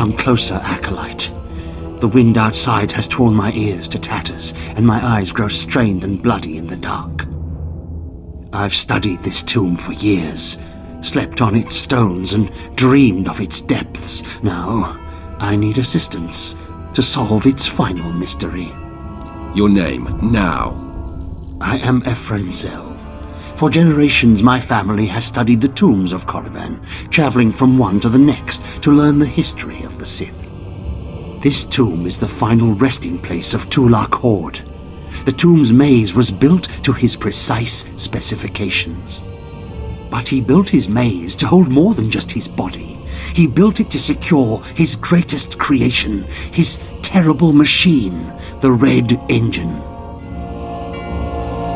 Come closer, Acolyte. The wind outside has torn my ears to tatters, and my eyes grow strained and bloody in the dark. I've studied this tomb for years, slept on its stones and dreamed of its depths. Now, I need assistance to solve its final mystery. Your name, now. I am Ephram Zell. For generations, my family has studied the tombs of Korriban, traveling from one to the next to learn the history of the Sith. This tomb is the final resting place of Tulak Hord. The tomb's maze was built to his precise specifications. But he built his maze to hold more than just his body. He built it to secure his greatest creation, his terrible machine, the Red Engine.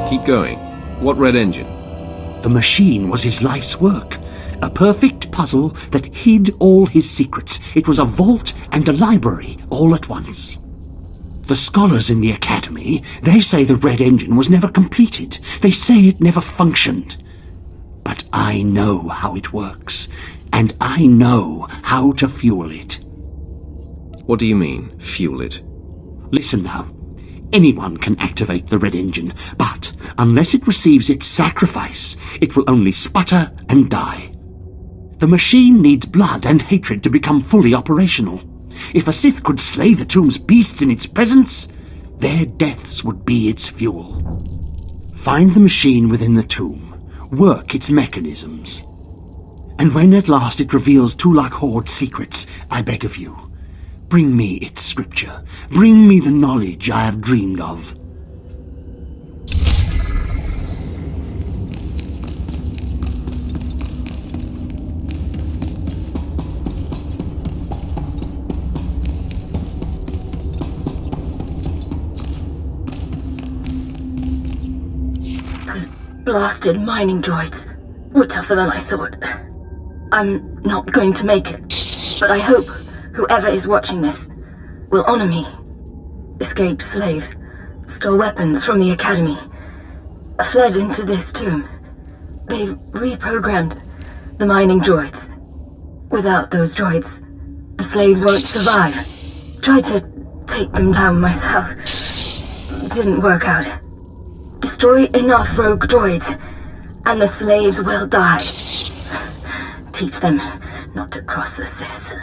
Keep going. What Red Engine? The machine was his life's work, a perfect puzzle that hid all his secrets. It was a vault and a library all at once. The scholars in the Academy, they say the Red Engine was never completed. They say it never functioned. But I know how it works, and I know how to fuel it. What do you mean, fuel it? Listen now. Anyone can activate the Red Engine, but unless it receives its sacrifice, it will only sputter and die. The machine needs blood and hatred to become fully operational. If a Sith could slay the tomb's beasts in its presence, their deaths would be its fuel. Find the machine within the tomb, work its mechanisms. And when at last it reveals Tulak Hord's secrets, I beg of you, bring me its scripture. Bring me the knowledge I have dreamed of. Those blasted mining droids were tougher than I thought. I'm not going to make it, but I hope whoever is watching this will honor me. Escaped slaves, stole weapons from the Academy, fled into this tomb. They've reprogrammed the mining droids. Without those droids, the slaves won't survive. Tried to take them down myself. Didn't work out. Destroy enough rogue droids, and the slaves will die. Teach them not to cross the Sith.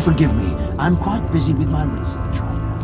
forgive me. I'm quite busy with my research right now.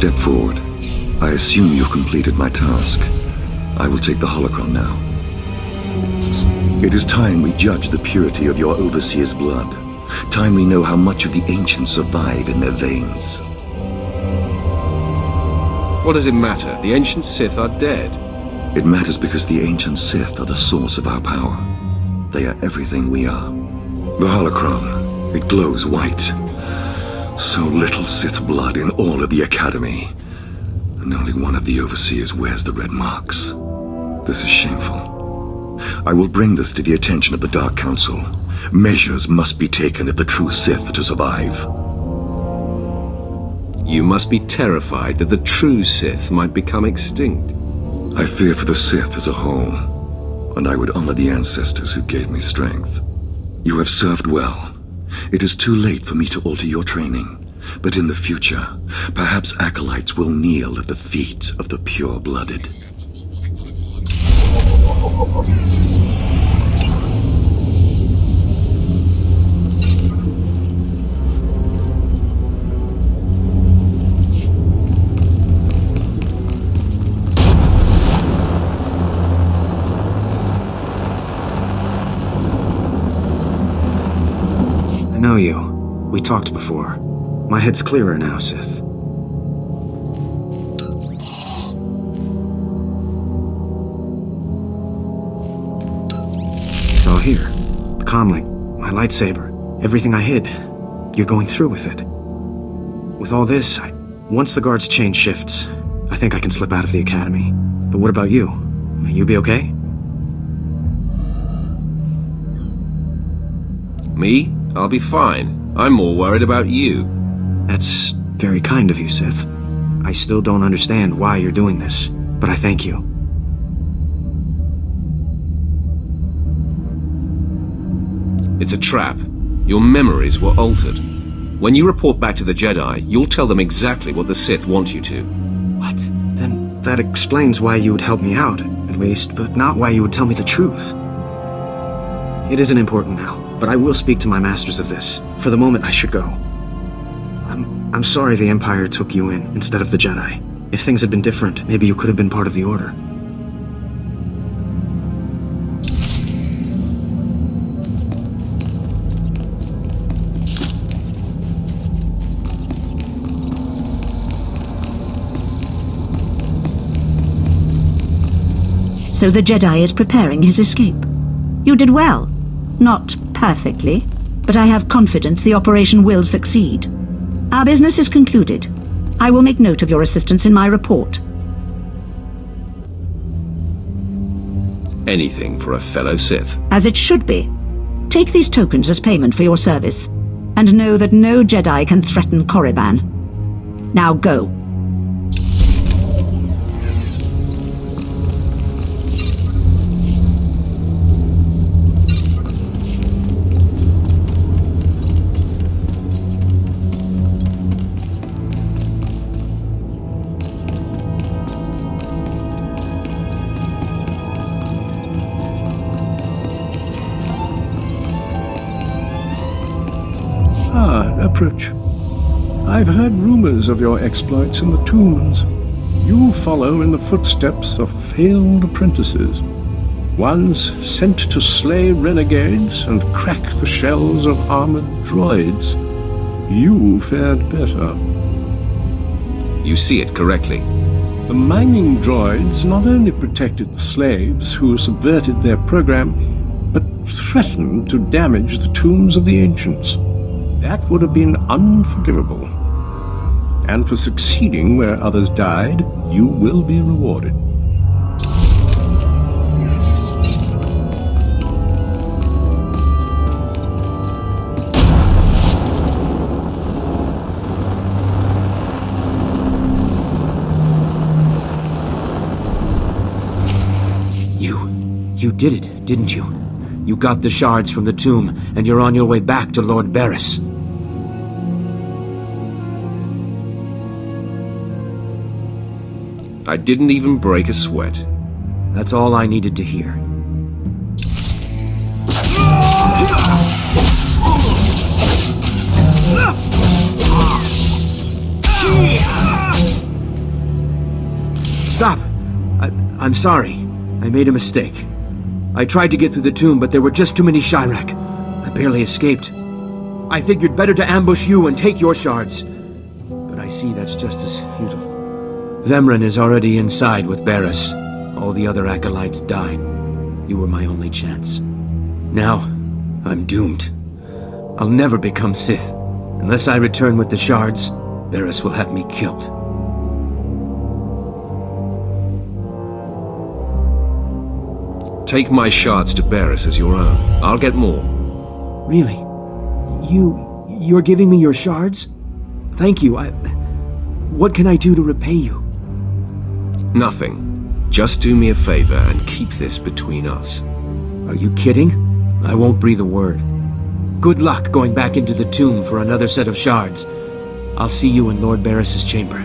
Step forward. I assume you've completed my task. I will take the holocron now. It is time we judge the purity of your overseer's blood. Time we know how much of the ancients survive in their veins. What does it matter? The ancient Sith are dead. It matters because the ancient Sith are the source of our power. They are everything we are. The holocron, it glows white. So little Sith blood in all of the Academy. And only one of the overseers wears the red marks. This is shameful. I will bring this to the attention of the Dark Council. Measures must be taken if the true Sith to survive. You must be terrified that the true Sith might become extinct. I fear for the Sith as a whole, and I would honor the ancestors who gave me strength. You have served well. It is too late for me to alter your training, but in the future, perhaps acolytes will kneel at the feet of the pure-blooded. I know you. We talked before. My head's clearer now, Sith. It's all here. The comlink, my lightsaber, everything I hid. You're going through with it. With all this, once the guards change shifts, I think I can slip out of the Academy. But what about you? Will you be okay? Me? I'll be fine. I'm more worried about you. That's very kind of you, Sith. I still don't understand why you're doing this, but I thank you. It's a trap. Your memories were altered. When you report back to the Jedi, you'll tell them exactly what the Sith want you to. What? Then that explains why you would help me out, at least, but not why you would tell me the truth. It isn't important now, but I will speak to my masters of this. For the moment, I should go. I'm sorry the Empire took you in instead of the Jedi. If things had been different, maybe you could have been part of the Order. So the Jedi is preparing his escape. You did well. Not perfectly, but I have confidence the operation will succeed. Our business is concluded. I will make note of your assistance in my report. Anything for a fellow Sith. As it should be. Take these tokens as payment for your service, and know that no Jedi can threaten Korriban. Now go. Approach. I've heard rumors of your exploits in the tombs. You follow in the footsteps of failed apprentices, ones sent to slay renegades and crack the shells of armored droids. You fared better. You see it correctly. The mining droids not only protected the slaves who subverted their program, but threatened to damage the tombs of the ancients. That would have been unforgivable. And for succeeding where others died, you will be rewarded. You did it, didn't you? You got the shards from the tomb, and you're on your way back to Lord Baras. I didn't even break a sweat. That's all I needed to hear. Stop! I'm sorry. I made a mistake. I tried to get through the tomb, but there were just too many Chirac. I barely escaped. I figured better to ambush you and take your shards. But I see that's just as futile. Vemrin is already inside with Baras. All the other acolytes died. You were my only chance. Now, I'm doomed. I'll never become Sith. Unless I return with the shards, Baras will have me killed. Take my shards to Baras as your own. I'll get more. Really? You're giving me your shards? Thank you. What can I do to repay you? Nothing. Just do me a favor and keep this between us. Are you kidding? I won't breathe a word. Good luck going back into the tomb for another set of shards. I'll see you in Lord Barris's chamber.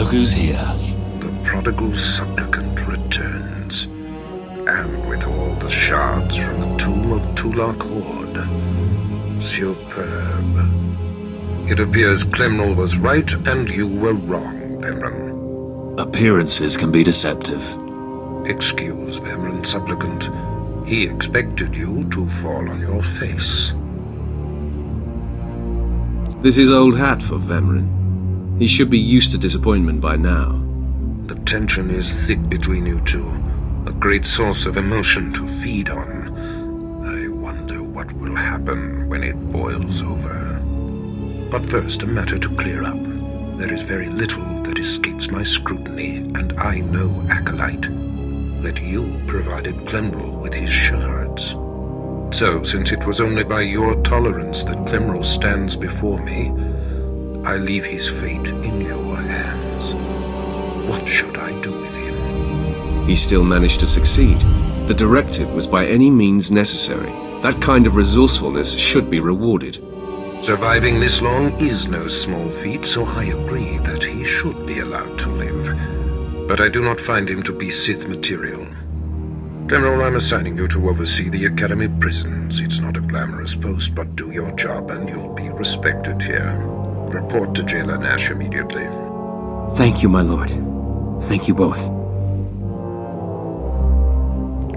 Look who's here. The prodigal supplicant returns, and with all the shards from the tomb of Tulak Hord. Superb. It appears Klemral was right, and you were wrong, Vemrin. Appearances can be deceptive. Excuse Vemrin, supplicant. He expected you to fall on your face. This is old hat for Vemrin. He should be used to disappointment by now. The tension is thick between you two, a great source of emotion to feed on. I wonder what will happen when it boils over. But first, a matter to clear up. There is very little that escapes my scrutiny, and I know, Acolyte, that you provided Klemral with his shards. So, since it was only by your tolerance that Klemral stands before me, I leave his fate in your hands. What should I do with him? He still managed to succeed. The directive was by any means necessary. That kind of resourcefulness should be rewarded. Surviving this long is no small feat, so I agree that he should be allowed to live. But I do not find him to be Sith material. Klemral, I'm assigning you to oversee the Academy prisons. It's not a glamorous post, but do your job and you'll be respected here. Report to Jailer Nash immediately. Thank you, my lord. Thank you both.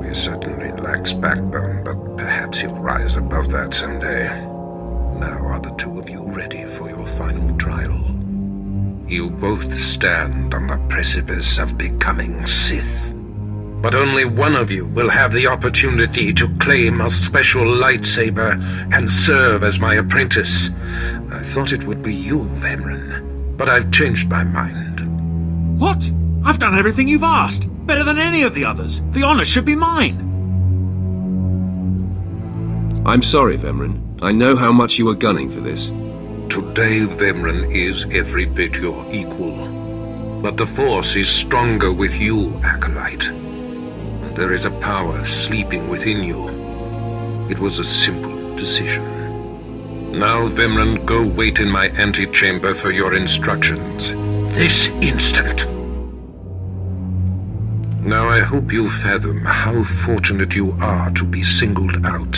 He certainly lacks backbone, but perhaps he'll rise above that someday. Now are the two of you ready for your final trial? You both stand on the precipice of becoming Sith. But only one of you will have the opportunity to claim a special lightsaber and serve as my apprentice. I thought it would be you, Vemrin, but I've changed my mind. What? I've done everything you've asked. Better than any of the others. The honor should be mine. I'm sorry, Vemrin. I know how much you were gunning for this. Today, Vemrin is every bit your equal. But the Force is stronger with you, Acolyte. There is a power sleeping within you. It was a simple decision. Now, Vemrin, go wait in my antechamber for your instructions. This instant. Now, I hope you fathom how fortunate you are to be singled out.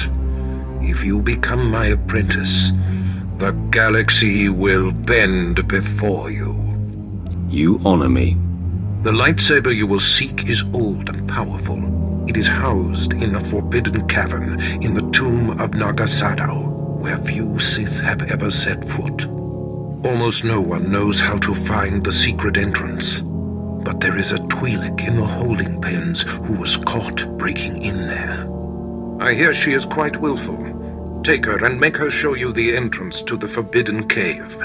If you become my apprentice, the galaxy will bend before you. You honor me. The lightsaber you will seek is old and powerful. It is housed in a forbidden cavern in the tomb of Naga Sadow, where few Sith have ever set foot. Almost no one knows how to find the secret entrance. But there is a Twi'lek in the holding pens who was caught breaking in there. I hear she is quite willful. Take her and make her show you the entrance to the forbidden cave.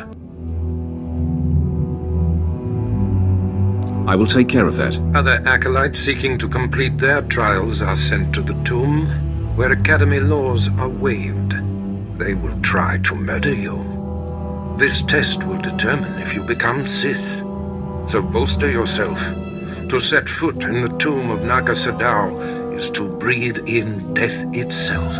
I will take care of that. Other acolytes seeking to complete their trials are sent to the tomb, where Academy laws are waived. They will try to murder you. This test will determine if you become Sith. So bolster yourself. To set foot in the tomb of Naga Sadow is to breathe in death itself.